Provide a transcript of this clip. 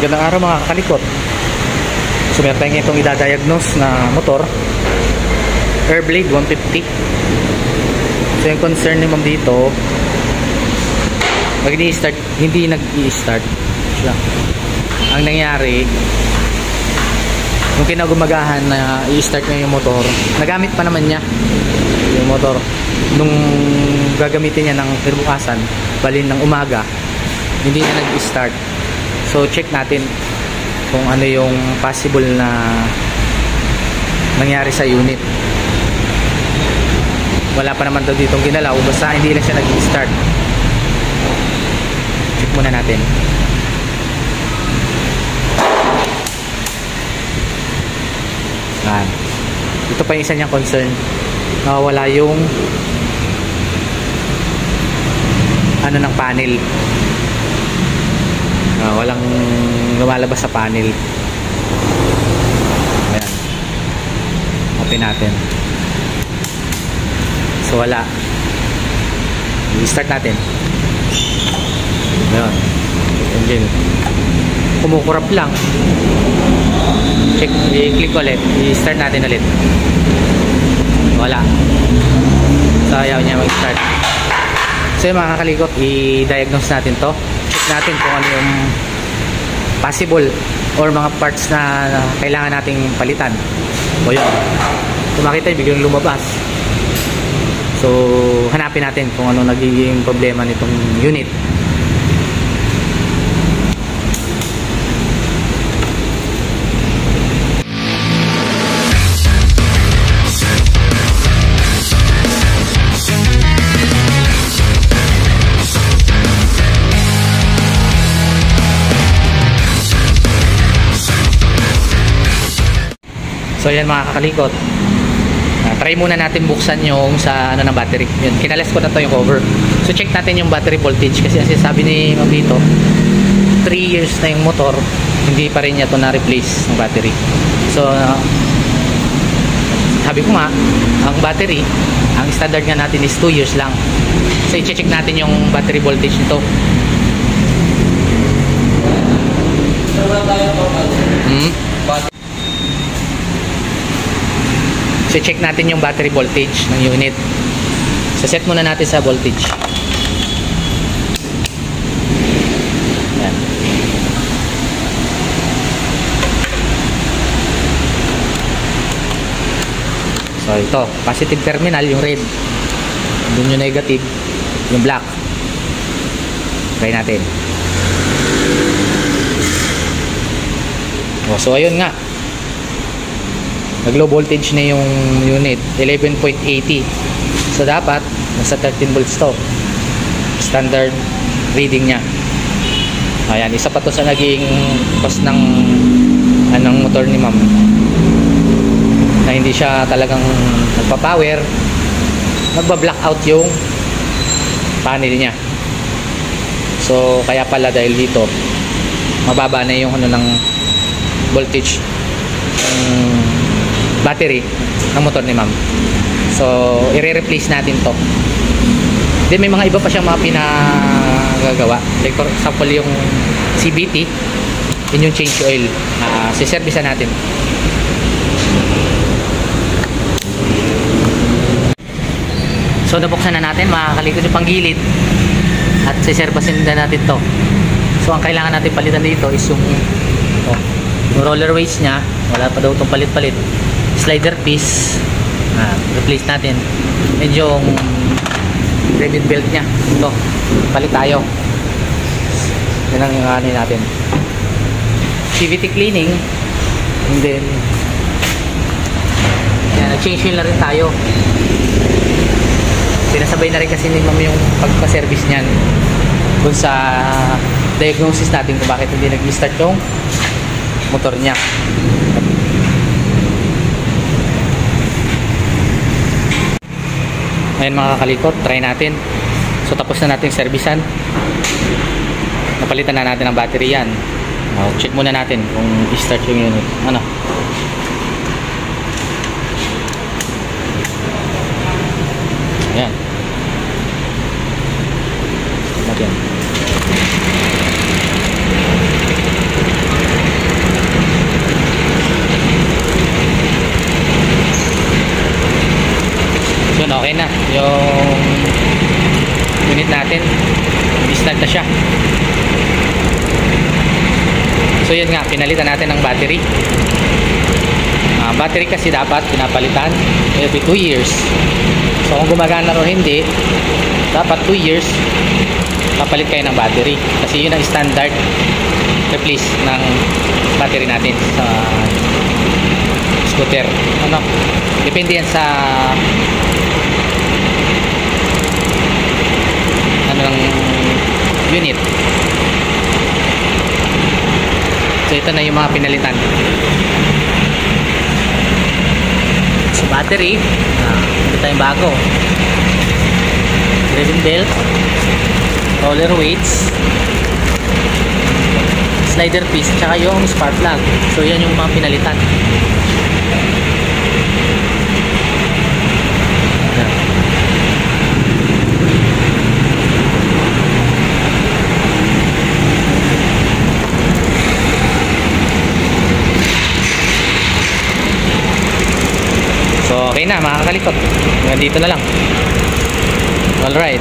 Magandang araw mga kakalikot. So meron tayong itong idadiagnose na motor, Airblade 150. So yung concern ni ma'am dito, pag ini-start, hindi nag-i-start. Ang nangyari, yung kinagumagahan na i-start niya yung motor, nagamit pa naman niya yung motor nung gagamitin niya ng kinabukasan, balin ng umaga, hindi na nag-i-start. So check natin kung ano yung possible na nangyari sa unit. Wala pa naman daw ditong ginalaw, basta hindi lang siya nag-i-start. Check muna natin. Yan. Ito pa yung isa niyang concern, nawawala yung ano ng panel. Walang lumalabas sa panel. Ayan. Open natin. So wala. I-start natin. Ayan. Engine. Kumukurap lang. Check. I-click ulit. I-start natin ulit. Wala. So ayaw niya mag-start. So yung mga kakalikot, i-diagnose natin to. Check natin kung ano yung possible or mga parts na kailangan nating palitan. O yun, kung makita yung biglang lumabas. So hanapin natin kung ano nagiging problema nitong unit. So yan mga kakalikot, try muna natin buksan yung sa ano ng battery. Yun, kinales ko na to yung cover. So check natin yung battery voltage kasi sabi ni ma'am dito 3 years na yung motor, hindi pa rin niya to na-replace ng battery. So sabi ko nga, ang battery, ang standard nga natin is 2 years lang. So i-check natin yung battery voltage nito. So check natin yung battery voltage ng unit. So set muna natin sa voltage. Ayan. So ito, positive terminal yung red. Doon yung negative, yung black. Try natin. So ayun nga, nag low voltage na yung unit, 11.80. So dapat nasa 13 volts to, standard reading nya. Ayan, isa pa to sa naging cause ng anong motor ni ma'am, na hindi siya talagang nagpa-power, nagba-blackout yung panel nya. So kaya pala dahil dito mababa na yung ano ng voltage battery ng motor ni ma'am. So i-replace natin to. Then may mga iba pa siyang mga pinagagawa, like for example yung CVT, yun yung change oil. Siservisan natin. So nabuksan na natin mga kalikot yung panggilid at siservisin na natin to. So ang kailangan natin palitan dito is yung roller waist nya, wala pa daw itong palit-palit. Slider piece, replace natin. And yung threaded belt nya, ito, palit tayo. Yan ang ano natin. CVT cleaning, and then yan, nag-change wheel na rin tayo. Pinasabay na rin kasi ni ma'am yung pagpa-service nyan dun sa diagnosis natin kung bakit hindi nag-start yung motor nya. Ngayon mga kakalikot, try natin. So tapos na natin servisan, napalitan na natin ang battery yan. Check muna natin kung i-start yung unit. Ano? Ayan. natin. So yun nga, pinalitan natin ng battery. Battery kasi dapat pinapalitan every 2 years. So kung gumagana o hindi, dapat 2 years papalit kayo ng battery, kasi yun ang standard replace ng battery natin sa scooter. Ano, depende yan sa ano ng unit. So ito na yung mga pinalitan. So battery, ito tayong bago. Driving belt, roller weights, slider piece, tsaka yung spark plug. So yan yung mga pinalitan. So okay na mga kakalikot, hanggang dito na lang. Alright.